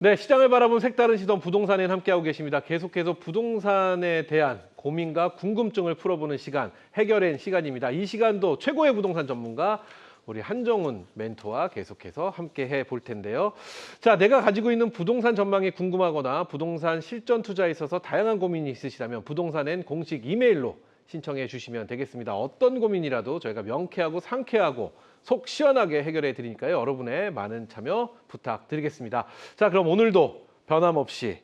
네, 시장을 바라본 색다른 시선 부동산엔 함께하고 계십니다. 계속해서 부동산에 대한 고민과 궁금증을 풀어보는 시간, 해결엔 시간입니다. 이 시간도 최고의 부동산 전문가 우리 한정훈 멘토와 계속해서 함께해 볼 텐데요. 자, 내가 가지고 있는 부동산 전망이 궁금하거나 부동산 실전 투자에 있어서 다양한 고민이 있으시다면 부동산엔 공식 이메일로 신청해 주시면 되겠습니다. 어떤 고민이라도 저희가 명쾌하고 상쾌하고 속 시원하게 해결해 드리니까요. 여러분의 많은 참여 부탁드리겠습니다. 자, 그럼 오늘도 변함없이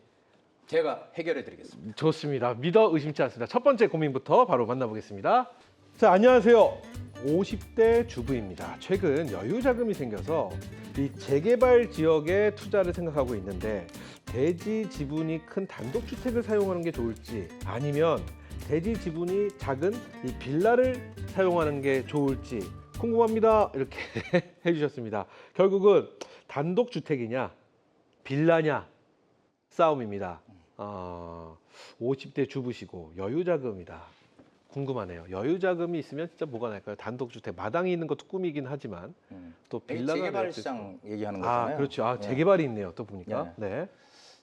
제가 해결해 드리겠습니다. 좋습니다. 믿어 의심치 않습니다. 첫 번째 고민부터 바로 만나보겠습니다. 자, 안녕하세요. 50대 주부입니다. 최근 여유 자금이 생겨서 이 재개발 지역에 투자를 생각하고 있는데 대지 지분이 큰 단독주택을 사용하는 게 좋을지 아니면 대지 지분이 작은 이 빌라를 사용하는 게 좋을지 궁금합니다. 이렇게 해주셨습니다. 결국은 단독주택이냐 빌라냐 싸움입니다. 50대 주부시고 여유자금이다. 궁금하네요. 여유자금이 있으면 진짜 뭐가 날까요? 단독주택 마당이 있는 것도 꿈이긴 하지만 또 빌라가 재개발 시장 얘기하는 거잖아요. 그렇죠. 재개발이 있네요. 또 보니까. 네.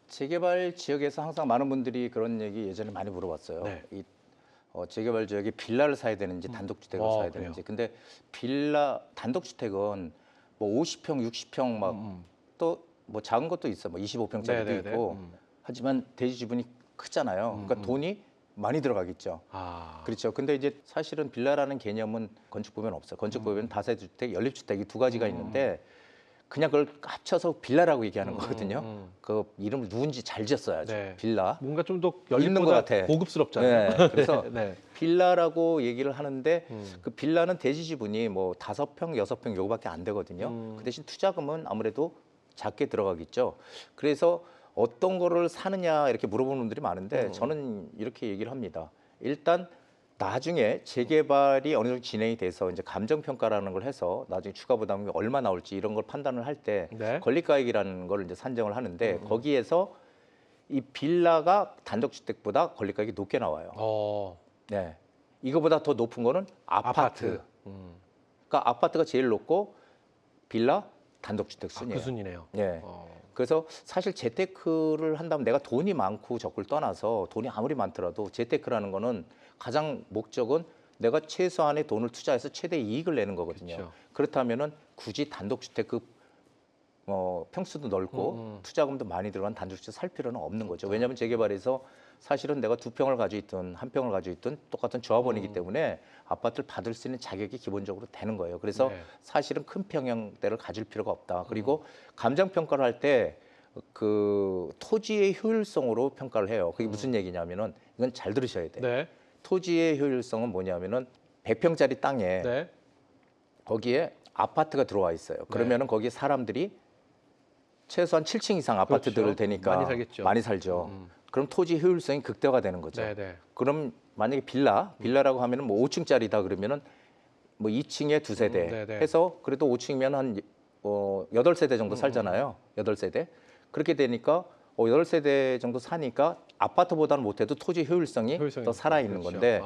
재개발 지역에서 항상 많은 분들이 그런 얘기 예전에 많이 물어봤어요. 네. 재개발 지역에 빌라를 사야 되는지 단독주택을 사야 되는지. 근데 빌라 단독주택은 뭐 50평, 60평 막 또 뭐 작은 것도 있어. 뭐 25평짜리도 있고. 하지만 대지 지분이 크잖아요. 그러니까 돈이 많이 들어가겠죠. 그렇죠. 근데 이제 사실은 빌라라는 개념은 건축법에는 없어요. 건축법에는 다세주택, 연립주택이 두 가지가 있는데 그냥 그걸 합쳐서 빌라라고 얘기하는 거거든요. 그 이름을 누군지 잘 지었어야죠. 네. 빌라. 뭔가 좀 더 있는 것 연립보다 같아. 고급스럽잖아요. 네. 그래서 네. 빌라라고 얘기를 하는데 그 빌라는 대지 지분이 뭐 5평, 6평 요거밖에 안 되거든요. 그 대신 투자금은 아무래도 작게 들어가겠죠. 그래서 어떤 거를 사느냐 이렇게 물어보는 분들이 많은데 저는 이렇게 얘기를 합니다. 일단 나중에 재개발이 어느 정도 진행이 돼서 이제 감정평가라는 걸 해서 나중에 추가 부담이 얼마 나올지 이런 걸 판단을 할 때 네. 권리가액이라는 걸 이제 산정을 하는데 거기에서 이 빌라가 단독주택보다 권리가액이 높게 나와요. 네, 이거보다 더 높은 거는 아파트. 그러니까 아파트가 제일 높고 빌라 단독주택 순이에요. 그 순이네요. 네. 그래서 사실 재테크를 한다면 내가 돈이 많고 적고를 떠나서 돈이 아무리 많더라도 재테크라는 거는 가장 목적은 내가 최소한의 돈을 투자해서 최대 이익을 내는 거거든요. 그렇죠. 그렇다면은 굳이 단독주택 평수도 넓고 투자금도 많이 들어간 단독주택 살 필요는 없는 거죠. 왜냐하면 재개발에서 사실은 내가 2평을 가지고 있든 1평을 가지고 있든 똑같은 조합원이기 때문에 아파트를 받을 수 있는 자격이 기본적으로 되는 거예요. 그래서 사실은 큰 평형대를 가질 필요가 없다. 그리고 감정평가를 할 때 그 토지의 효율성으로 평가를 해요. 그게 무슨 얘기냐면은 이건 잘 들으셔야 돼요. 네. 토지의 효율성은 뭐냐면은 100평짜리 땅에 네. 거기에 아파트가 들어와 있어요. 그러면은 거기에 사람들이 최소한 7층 이상 아파트들을 그렇죠. 되니까 많이 살겠죠. 많이 살죠. 그럼 토지 효율성이 극대화가 되는 거죠. 네. 그럼 만약에 빌라라고 하면은 뭐 5층짜리다 그러면은 뭐 2층에 2세대 해서 그래도 5층이면 한 8세대 정도 살잖아요. 8세대. 그렇게 되니까 8세대 정도 사니까 아파트보다는 못해도 토지 효율성이 더 살아있는 건데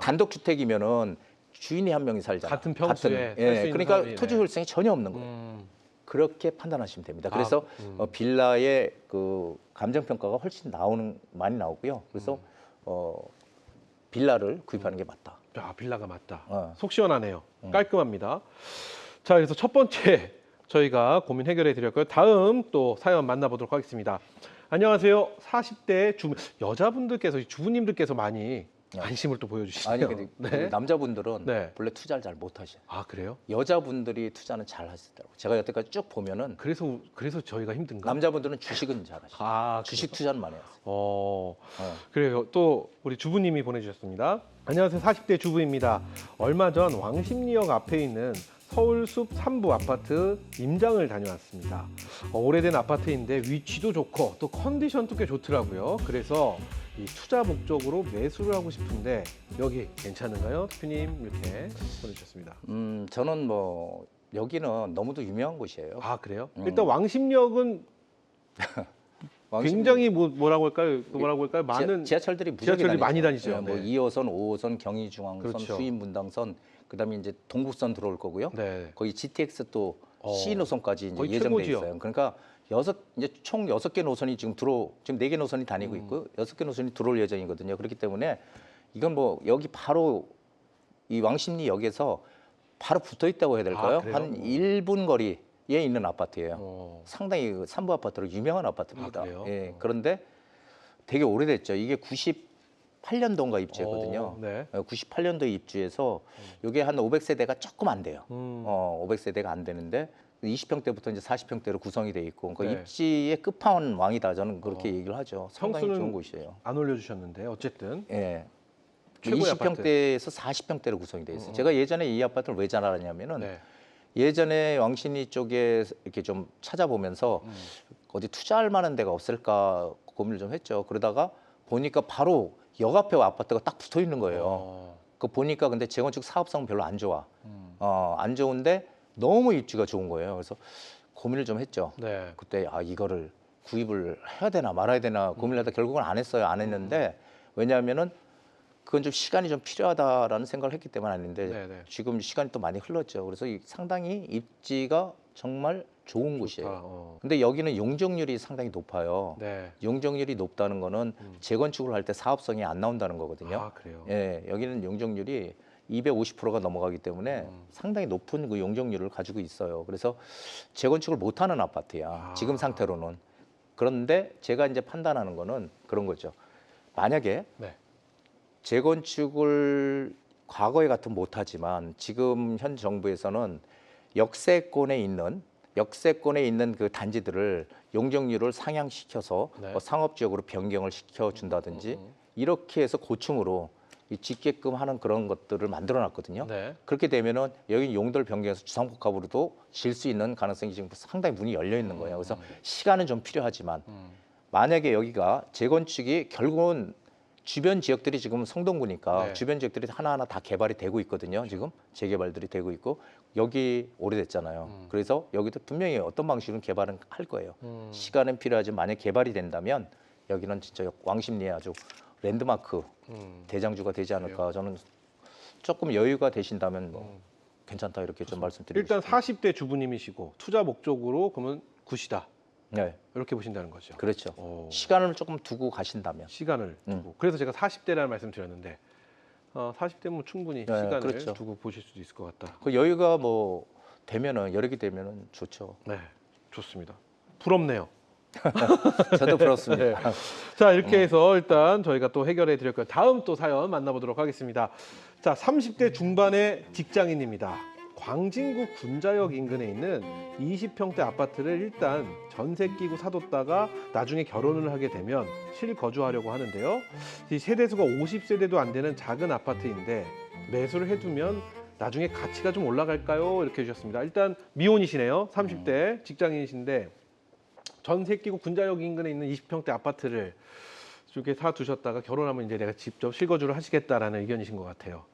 단독주택이면은 주인이 한 명이 살잖아요. 같은 평수에 살 수 있는 그러니까 사람이, 토지 효율성이 전혀 없는 거예요. 그렇게 판단하시면 됩니다. 그래서 빌라의 그 감정평가가 훨씬 많이 나오고요. 그래서 빌라를 구입하는 게 맞다. 빌라가 맞다. 속 시원하네요. 깔끔합니다. 자, 그래서 첫 번째 저희가 고민 해결해 드렸고요. 다음 또 사연 만나보도록 하겠습니다. 안녕하세요. 40대 여자분들께서 주부님들께서 많이 관심을 또 보여주시네요. 아니 근데 남자분들은 네. 원래 투자를 잘 못하셔요. 그래요? 여자분들이 투자는 잘 하시더라고요. 제가 여태까지 쭉 보면은 그래서 저희가 힘든가? 남자분들은 주식은 잘 하시죠. 주식 투자는 많이 하세요. 그래요. 또 우리 주부님이 보내주셨습니다. 안녕하세요. 40대 주부입니다. 얼마 전 왕십리역 앞에 있는 서울숲 3부 아파트 임장을 다녀왔습니다. 오래된 아파트인데 위치도 좋고 또 컨디션도 꽤 좋더라고요. 그래서 이 투자 목적으로 매수를 하고 싶은데 여기 괜찮은가요? 대표님 이렇게 보내주셨습니다. 저는 뭐 여기는 너무도 유명한 곳이에요. 그래요? 일단 왕십역은 굉장히 뭐라고 할까요? 많은 지하철들이 무지하게 많이 다니죠. 뭐 2호선, 5호선, 경의중앙선, 그렇죠. 수인분당선, 그다음에 이제 동북선 들어올 거고요. 네. 거기 GTX 또 C 노선까지 이제 거의 예정돼 최고지요. 있어요. 그러니까 이제 총 6개 노선이 지금 지금 4개 노선이 다니고 있고 6개 노선이 들어올 예정이거든요. 그렇기 때문에 이건 뭐 여기 바로 이 왕십리역에서 바로 붙어 있다고 해야 될까요? 그래요? 한 1분 거리에 있는 아파트예요. 어. 상당히 그 삼부 아파트로 유명한 아파트입니다. 그래요? 예. 그런데 되게 오래됐죠. 이게 98년도인가 입주했거든요. 네. 98년도에 입주해서 이게 한 500세대가 조금 안 돼요. 음. 500세대가 안 되는데 20평대부터 이제 40평대로 구성이 돼 있고 그러니까 네. 입지의 끝판왕이다. 저는 그렇게 얘기를 하죠. 상당히 평수는 좋은 곳이에요. 안 올려주셨는데 어쨌든 예. 최고의 20평대에서 40평대로 구성이 돼 있어요. 제가 예전에 이 아파트를 왜 잘 알았냐면은 네. 예전에 왕십리 쪽에 이렇게 좀 찾아보면서 어디 투자할 만한 데가 없을까 고민을 좀 했죠. 그러다가 보니까 바로 역 앞에 아파트가 딱 붙어 있는 거예요. 그 보니까 근데 재건축 사업성은 별로 안 좋아. 안 좋은데 너무 입지가 좋은 거예요. 그래서 고민을 좀 했죠. 네. 그때 이거를 구입을 해야 되나 말아야 되나 고민을 하다 결국은 안 했어요. 안 했는데 왜냐하면은 그건 좀 시간이 좀 필요하다라는 생각을 했기 때문 아닌데 네네. 지금 시간이 또 많이 흘렀죠. 그래서 상당히 입지가 정말 좋은 곳이에요. 어. 근데 여기는 용적률이 상당히 높아요. 네. 용적률이 높다는 거는 재건축을 할 때 사업성이 안 나온다는 거거든요. 그래요. 예, 여기는 용적률이 250%가 넘어가기 때문에 상당히 높은 그 용적률을 가지고 있어요. 그래서 재건축을 못하는 아파트야. 지금 상태로는. 그런데 제가 이제 판단하는 거는 그런 거죠. 만약에 네. 재건축을 과거에 같으면 못하지만 지금 현 정부에서는 역세권에 있는 그 단지들을 용적률을 상향시켜서 네. 뭐 상업지역으로 변경을 시켜준다든지 이렇게 해서 고층으로 짓게끔 하는 그런 것들을 만들어놨거든요. 네. 그렇게 되면은 여기 용도를 변경해서 주상복합으로도 질 수 있는 가능성이 지금 상당히 문이 열려 있는 거예요. 그래서 시간은 좀 필요하지만 만약에 여기가 재건축이 결국은 주변 지역들이 지금 성동구니까 네. 주변 지역들이 하나하나 다 개발이 되고 있거든요. 지금 재개발들이 되고 있고 여기 오래됐잖아요. 그래서 여기도 분명히 어떤 방식으로 개발은 할 거예요. 시간은 필요하지만 만약 개발이 된다면 여기는 진짜 왕십리에 아주 랜드마크 대장주가 되지 않을까. 저는 조금 여유가 되신다면 뭐 괜찮다 이렇게 좀 말씀드리고 일단 싶습니다. 40대 주부님이시고 투자 목적으로 그러면 굿이다. 네, 이렇게 보신다는 거죠. 그렇죠. 오. 시간을 조금 두고 가신다면. 시간을 두고. 그래서 제가 40대라는 말씀 드렸는데 40대면 충분히 네, 시간을 그렇죠. 두고 보실 수도 있을 것 같다. 그 여유가 뭐 되면은 여력이 되면은 좋죠. 네, 좋습니다. 부럽네요. 저도 부럽습니다. 네. 자, 이렇게 해서 일단 저희가 또 해결해 드릴 거예요. 다음 또 사연 만나보도록 하겠습니다. 자, 30대 중반의 직장인입니다. 광진구 군자역 인근에 있는 20평대 아파트를 일단 전세 끼고 사뒀다가 나중에 결혼을 하게 되면 실거주하려고 하는데요. 이 세대수가 50세대도 안 되는 작은 아파트인데 매수를 해두면 나중에 가치가 좀 올라갈까요? 이렇게 해주셨습니다. 일단 미혼이시네요. 30대 직장인이신데 전세 끼고 군자역 인근에 있는 20평대 아파트를 이렇게 사두셨다가 결혼하면 이제 내가 직접 실거주를 하시겠다라는 의견이신 것 같아요.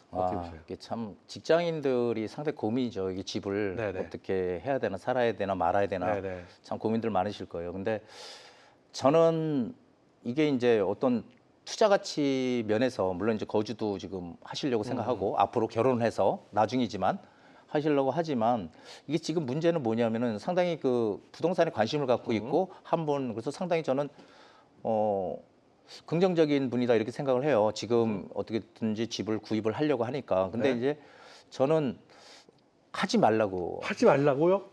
어떻게 보세요? 이게 참 직장인들이 상당히 고민이죠. 이게 집을 네네. 어떻게 해야 되나, 살아야 되나, 말아야 되나, 네네. 참 고민들 많으실 거예요. 근데 저는 이게 이제 어떤 투자 가치 면에서 물론 이제 거주도 지금 하시려고 생각하고 앞으로 결혼해서 나중이지만 하시려고 하지만 이게 지금 문제는 뭐냐면은 상당히 그 부동산에 관심을 갖고 있고 한번 그래서 상당히 저는 긍정적인 분이다 이렇게 생각을 해요. 지금 어떻게든지 집을 구입을 하려고 하니까. 근데 네. 이제 저는 하지 말라고. 하지 말라고요?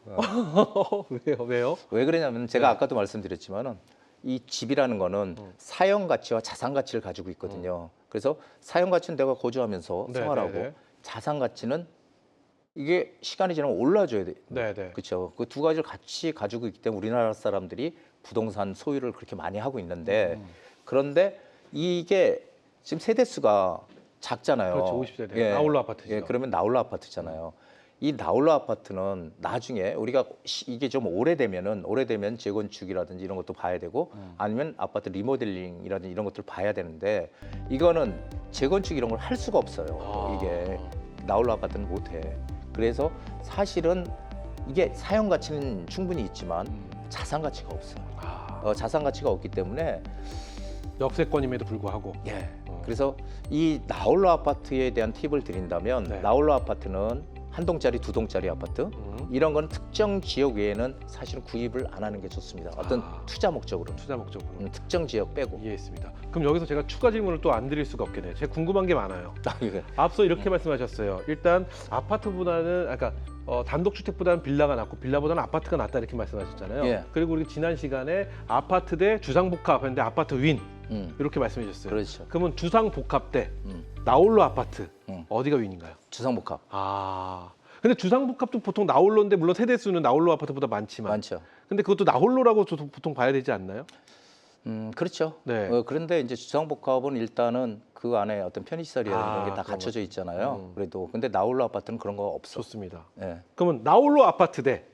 왜요? 왜 그러냐면 제가 아까도 말씀드렸지만은 이 집이라는 거는 사용 가치와 자산 가치를 가지고 있거든요. 그래서 사용 가치는 내가 거주하면서 네, 생활하고 네, 네. 자산 가치는 이게 시간이 지나면 올라줘야 돼. 네네. 그렇죠. 그 두 가지를 같이 가지고 있기 때문에 우리나라 사람들이 부동산 소유를 그렇게 많이 하고 있는데 그런데 이게 지금 세대수가 작잖아요. 그렇죠. 50세대. 나홀로 아파트죠. 예, 그러면 나홀로 아파트잖아요. 이 나홀로 아파트는 나중에 우리가 이게 좀 오래되면 재건축이라든지 이런 것도 봐야 되고 아니면 아파트 리모델링이라든지 이런 것들을 봐야 되는데 이거는 재건축 이런 걸 할 수가 없어요. 이게 나홀로 아파트는 못 해. 그래서 사실은 이게 사용 가치는 충분히 있지만 자산 가치가 없어요. 자산 가치가 없기 때문에 역세권임에도 불구하고. 예. 그래서 이 나홀로 아파트에 대한 팁을 드린다면 네. 나홀로 아파트는 한 동짜리, 두 동짜리 아파트 이런 건 특정 지역 외에는 사실은 구입을 안 하는 게 좋습니다. 어떤 투자 목적으로. 투자 목적으로. 특정 지역 빼고. 이해했습니다. 그럼 여기서 제가 추가 질문을 또 안 드릴 수가 없겠네요. 제가 궁금한 게 많아요. 이거. 앞서 이렇게 말씀하셨어요. 일단 아파트보다는 아까 단독주택보다는 빌라가 낫고 빌라보다는 아파트가 낫다 이렇게 말씀하셨잖아요. 예. 그리고 우리 지난 시간에 아파트 대 주상복합 했는데 아파트 윈 이렇게 말씀해 주셨어요. 그렇죠. 그러면 주상복합 대 나홀로 아파트 음. 어디가 윈인가요? 주상복합. 근데 주상복합도 보통 나홀로인데 물론 세대수는 나홀로 아파트보다 많지만 많죠. 근데 그것도 나홀로라고 보통 봐야 되지 않나요? 그렇죠. 네. 그런데 이제 주상복합은 일단은 그 안에 어떤 편의시설이라든가 이런 게 다 그런 갖춰져 있잖아요. 그래도 근데 나홀로 아파트는 그런 거 없어. 좋습니다. 예. 그러면 나홀로 아파트 대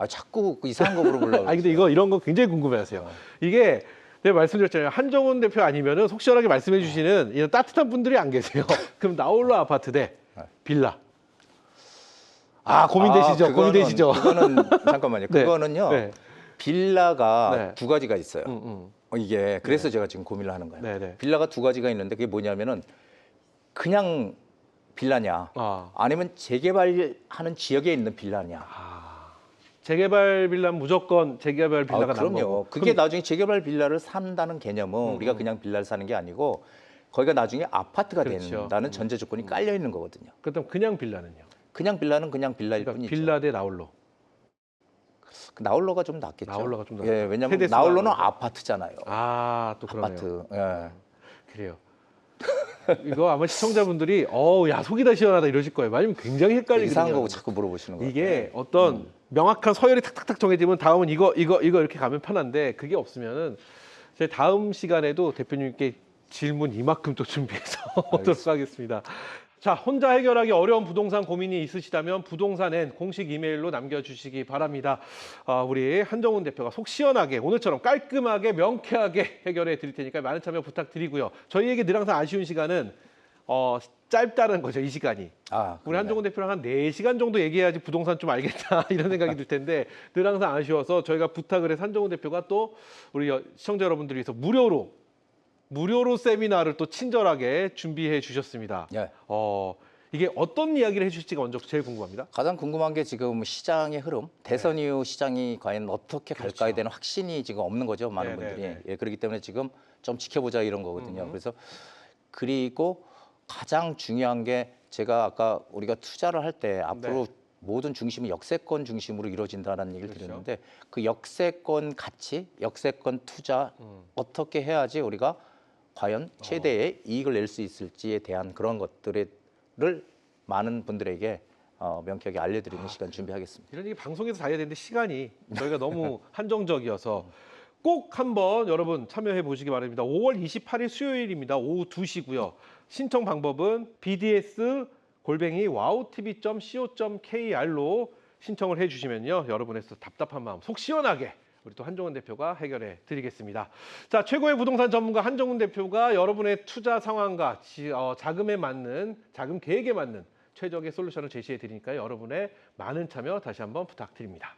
자꾸 그 이상한 거 물어보려고. 근데 이런 거 굉장히 궁금해하세요. 이게 내가 말씀드렸잖아요. 한정훈 대표 아니면은 속 시원하게 말씀해 주시는 이런 따뜻한 분들이 안 계세요. 그럼 나홀로 아파트 대 빌라. 고민되시죠? 고민되시죠? 그거는 잠깐만요. 네. 그거는요. 네. 빌라가 네. 두 가지가 있어요. 이게 그래서 네. 제가 지금 고민을 하는 거예요. 네네. 빌라가 두 가지가 있는데 그게 뭐냐면은 그냥 빌라냐, 아니면 재개발하는 지역에 있는 빌라냐. 재개발 빌라는 무조건 재개발 빌라가 나은 그럼요. 거고. 그게 나중에 재개발 빌라를 산다는 개념은 우리가 그냥 빌라를 사는 게 아니고 거기가 나중에 아파트가 그렇죠. 된다는 전제 조건이 깔려 있는 거거든요. 그렇다면 그냥 빌라는요? 그냥 빌라는 그냥 빌라일 그러니까 뿐이죠. 빌라 대 나홀로. 나홀로가 좀 낫겠죠. 나홀로가 좀 낫죠. 예, 왜냐면 세대수가 나홀로는 아무래도. 아파트잖아요. 또 그러네요. 아파트. 예. 그래요. 이거 아마 시청자분들이 야 속이 다 시원하다 이러실 거예요. 아니면 굉장히 헷갈리거든요. 이상한 거 자꾸 물어보시는 거예요. 이게 어떤 명확한 서열이 탁탁탁 정해지면 다음은 이거 이렇게 가면 편한데 그게 없으면은 제 다음 시간에도 대표님께 질문 이만큼 또 준비해서 오도록 하겠습니다. 자, 혼자 해결하기 어려운 부동산 고민이 있으시다면 부동산엔 공식 이메일로 남겨주시기 바랍니다. 우리 한정훈 대표가 속 시원하게 오늘처럼 깔끔하게 명쾌하게 해결해 드릴 테니까 많은 참여 부탁드리고요. 저희에게 늘 항상 아쉬운 시간은 짧다는 거죠, 이 시간이. 우리 한정훈 대표랑 한 4시간 정도 얘기해야지 부동산 좀 알겠다 이런 생각이 들 텐데 늘 항상 아쉬워서 저희가 부탁을 해서 한정훈 대표가 또 우리 시청자 여러분들을 위해서 무료로 세미나를 또 친절하게 준비해 주셨습니다. 예. 이게 어떤 이야기를 해주실지가 먼저 제일 궁금합니다. 가장 궁금한 게 지금 시장의 흐름, 대선 이후 시장이 과연 어떻게 갈까에 대한 확신이 지금 없는 거죠, 많은 분들이. 예, 그렇기 때문에 지금 좀 지켜보자 이런 거거든요. 그리고 가장 중요한 게 제가 아까 우리가 투자를 할 때 앞으로 모든 중심이 역세권 중심으로 이루어진다는 얘기를 드렸는데 그 역세권 가치, 역세권 투자 어떻게 해야지 우리가 과연 최대의 이익을 낼 수 있을지에 대한 그런 것들을 많은 분들에게 명쾌하게 알려드리는 시간 준비하겠습니다. 이런 얘기 방송에서 다 해야 되는데 시간이 저희가 너무 한정적이어서 꼭 한번 여러분 참여해 보시기 바랍니다. 5월 28일 수요일입니다. 오후 2시고요. 신청 방법은 bds@wowtv.co.kr로 신청을 해주시면요. 여러분의 답답한 마음 속 시원하게 우리 또 한정훈 대표가 해결해 드리겠습니다. 자, 최고의 부동산 전문가 한정훈 대표가 여러분의 투자 상황과 자금에 맞는, 자금 계획에 맞는 최적의 솔루션을 제시해 드리니까 여러분의 많은 참여 다시 한번 부탁드립니다.